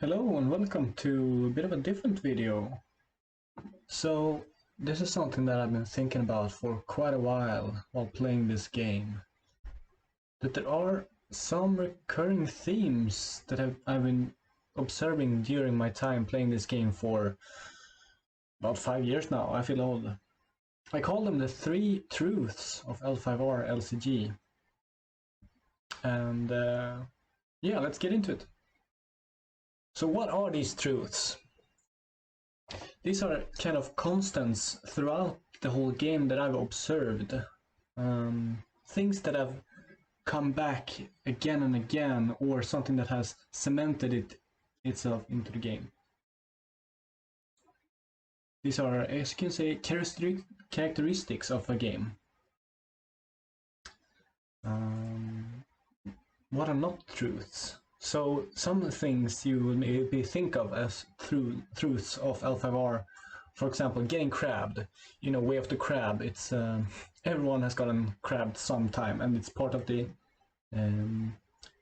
Hello and welcome to a bit of a different video. So this is something that I've been thinking about for quite a while playing this game. That there are some recurring themes that I've been observing during my time playing this game for about 5 years now. I feel old. I call them the 3 truths of L5R LCG. And yeah, let's get into it. So what are these truths? These are kind of constants throughout the whole game that I've observed. Things that have come back again and again, or something that has cemented itself into the game. These are, as you can say, characteristics of a game. What are not truths? So some things you will maybe think of as truths of L5R, for example, getting crabbed. You know, Way of the Crab. It's everyone has gotten crabbed sometime, and it's part of the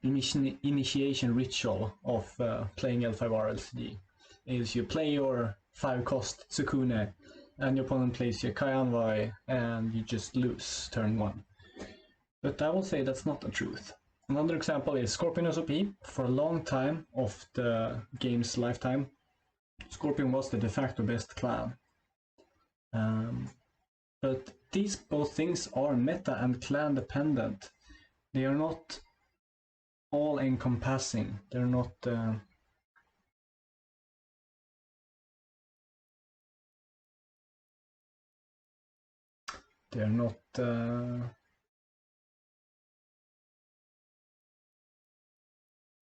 initiation ritual of playing L5R LCG. Is you play your 5-cost Sukune, and your opponent plays your Kayanwai, and you just lose turn 1. But I will say that's not the truth. Another example is Scorpion was OP for a long time of the game's lifetime. Scorpion was the de facto best clan. But these both things are meta and clan dependent. They are not all encompassing. They're not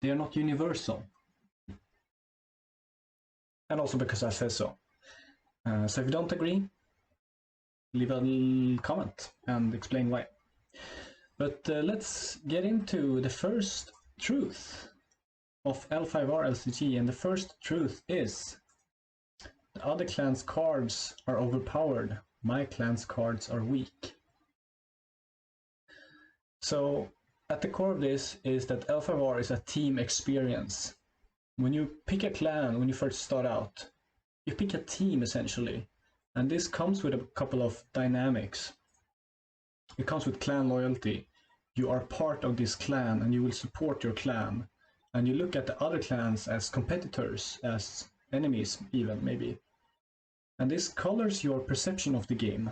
they are not universal. And also because I said so. So if you don't agree, leave a comment and explain why. But let's get into the first truth of L5R LCG, and the first truth is the other clan's cards are overpowered, my clan's cards are weak. So at the core of this is that L5R is a team experience. When you pick a clan, when you first start out, you pick a team essentially. And this comes with a couple of dynamics. It comes with clan loyalty. You are part of this clan and you will support your clan. And you look at the other clans as competitors, as enemies even, maybe. And this colors your perception of the game.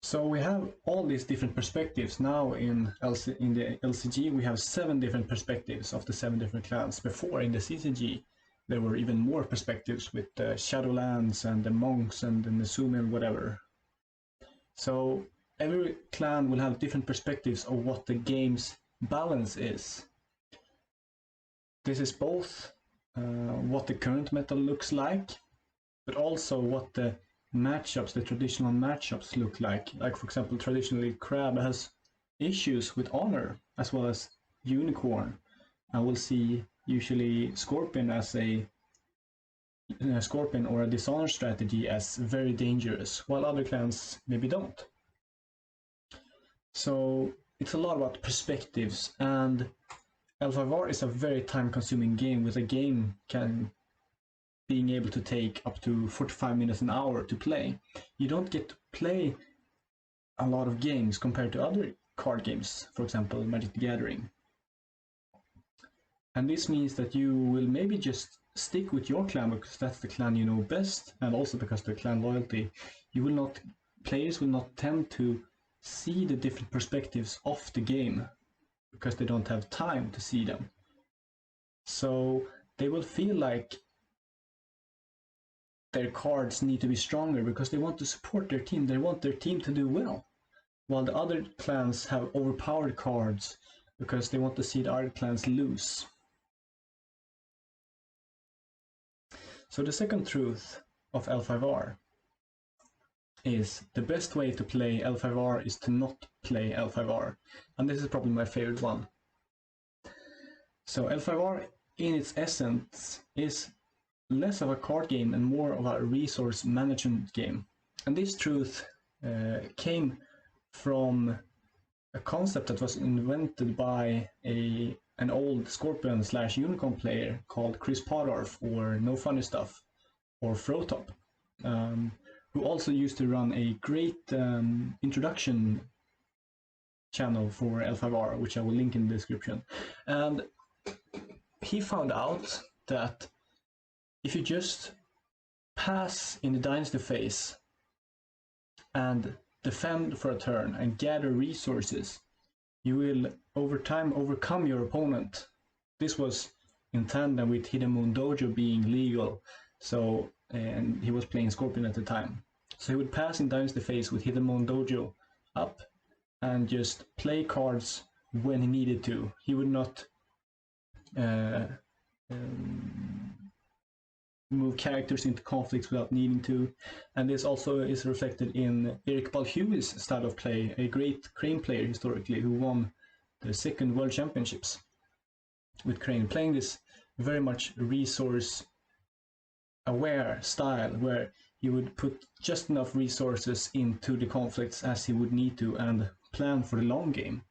So we have all these different perspectives now in the LCG. We have 7 different perspectives of the 7 different clans. Before in the CCG, there were even more perspectives with the Shadowlands and the monks and the Nezumi and whatever. So every clan will have different perspectives of what the game's balance is. This is both what the current meta looks like, but also what the matchups, the traditional matchups look like. Like, for example, traditionally Crab has issues with Honor as well as Unicorn, and we'll see usually Scorpion as a Scorpion or a Dishonor strategy as very dangerous, while other clans maybe don't. So it's a lot about perspectives, and L5R is a very time-consuming game, with a game being able to take up to 45 minutes an hour to play. You don't get to play a lot of games compared to other card games, for example, Magic the Gathering. And this means that you will maybe just stick with your clan because that's the clan you know best, and also because of the clan loyalty. Players will not tend to see the different perspectives of the game because they don't have time to see them. So they will feel like their cards need to be stronger because they want to support their team. They want their team to do well. While the other clans have overpowered cards because they want to see the other clans lose. So the second truth of L5R is the best way to play L5R is to not play L5R. And this is probably my favorite one. So L5R in its essence is less of a card game and more of a resource management game. And this truth came from a concept that was invented by a an old Scorpion / Unicorn player called Chris Podorf, or No Funny Stuff, or Frotop, who also used to run a great introduction channel for L5R, which I will link in the description. And he found out that if you just pass in the dynasty phase and defend for a turn and gather resources, you will over time overcome your opponent. This was in tandem with Hidden Moon Dojo being legal, so, and he was playing Scorpion at the time. So he would pass in dynasty phase with Hidden Moon Dojo up and just play cards when he needed to. He would not move characters into conflicts without needing to. And this also is reflected in Eric Balhuis' style of play, a great Crane player historically who won the second World Championships with Crane, playing this very much resource aware style where he would put just enough resources into the conflicts as he would need to and plan for the long game.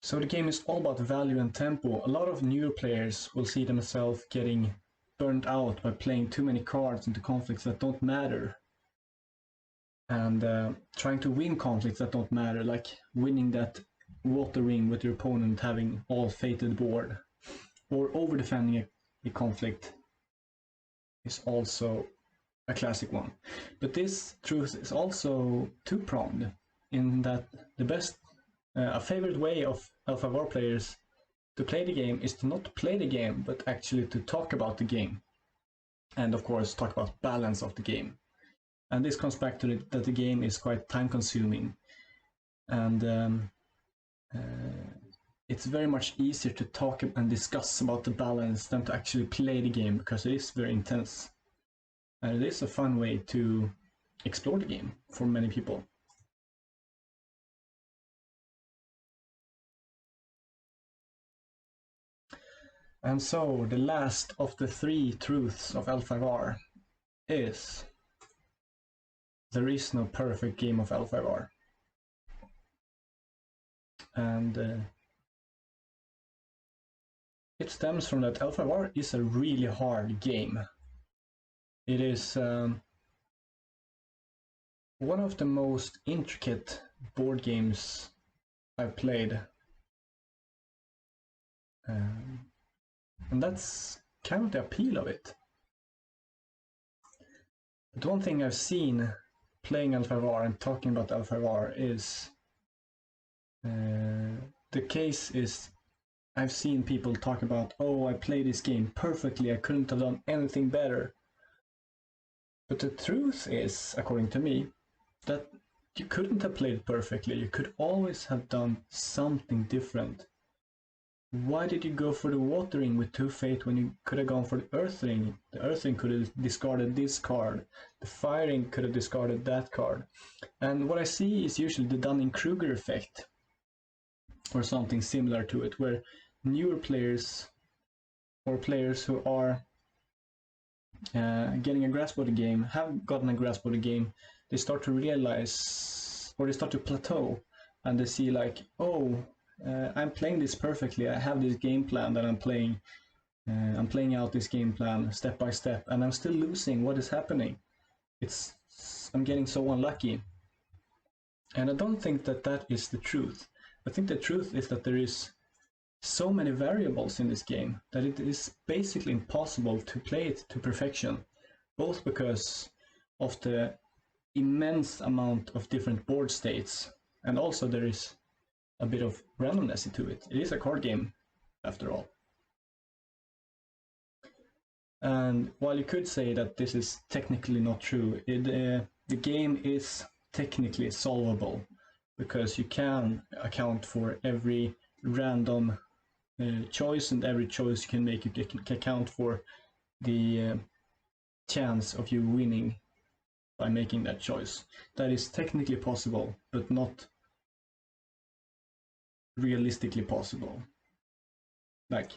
So the game is all about value and tempo. A lot of newer players will see themselves getting burnt out by playing too many cards into conflicts that don't matter, and trying to win conflicts that don't matter, like winning that water ring with your opponent having all fated board, or over defending a conflict is also a classic one. But this truth is also two-pronged in that the best a favorite way of L5R players to play the game is to not play the game, but actually to talk about the game. And of course, talk about balance of the game. And this comes back to that the game is quite time-consuming. And it's very much easier to talk and discuss about the balance than to actually play the game, because it is very intense. And it is a fun way to explore the game for many people. And so, the last of the three truths of L5R is: there is no perfect game of L5R. And it stems from that L5R is a really hard game. It is one of the most intricate board games I've played. And that's kind of the appeal of it. But one thing I've seen playing L5R and talking about L5R is the case is I've seen people talk about, oh, I played this game perfectly, I couldn't have done anything better. But the truth is, according to me, that you couldn't have played it perfectly. You could always have done something different. Why did you go for the water ring with 2 fate when you could have gone for the earth ring? The earth ring could have discarded this card. The fire ring could have discarded that card. And what I see is usually the Dunning-Kruger effect, or something similar to it, where newer players or players who are getting a grasp of the game, have gotten a grasp of the game, they start to realize, or they start to plateau, and they see like, oh, I'm playing this perfectly. I have this game plan that I'm playing. I'm playing out this game plan step by step, and I'm still losing. What is happening? I'm getting so unlucky. And I don't think that that is the truth. I think the truth is that there is so many variables in this game that it is basically impossible to play it to perfection, both because of the immense amount of different board states, and also there is a bit of randomness to it. It is a card game, after all. And while you could say that this is technically not true, the game is technically solvable, because you can account for every random choice, and every choice you can make, you can account for the chance of you winning by making that choice. That is technically possible, but not realistically possible. Like,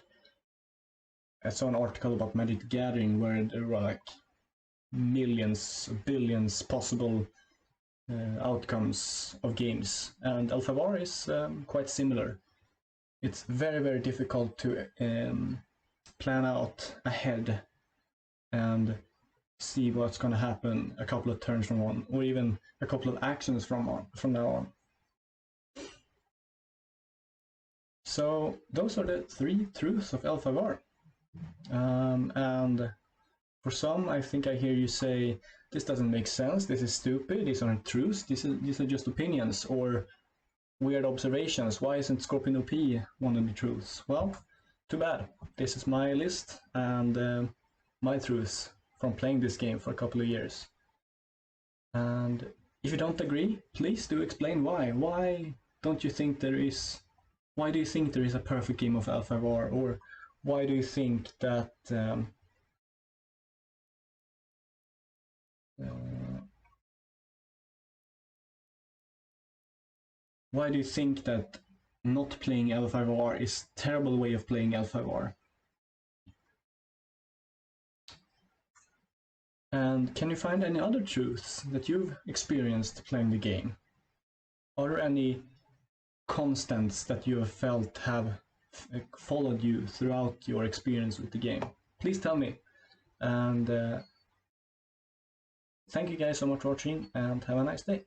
I saw an article about Magic the Gathering where there were like millions, billions possible outcomes of games, and L5R is quite similar. it's very, very difficult to plan out ahead and see what's going to happen a couple of turns from on, or even a couple of actions from now on. So those are the 3 truths of L5R. And for some, I think I hear you say, this doesn't make sense, this is stupid, these aren't truths, these are just opinions or weird observations. Why isn't Scorpion OP one of the truths? Well, too bad. This is my list and my truths from playing this game for a couple of years. And if you don't agree, please do explain why. Why do you think there is a perfect game of L5R, or why do you think that why do you think that not playing L5R is a terrible way of playing L5R? And can you find any other truths that you've experienced playing the game? Are there any constants that you have felt have followed you throughout your experience with the game? Please tell me. And thank you guys so much for watching, and have a nice day.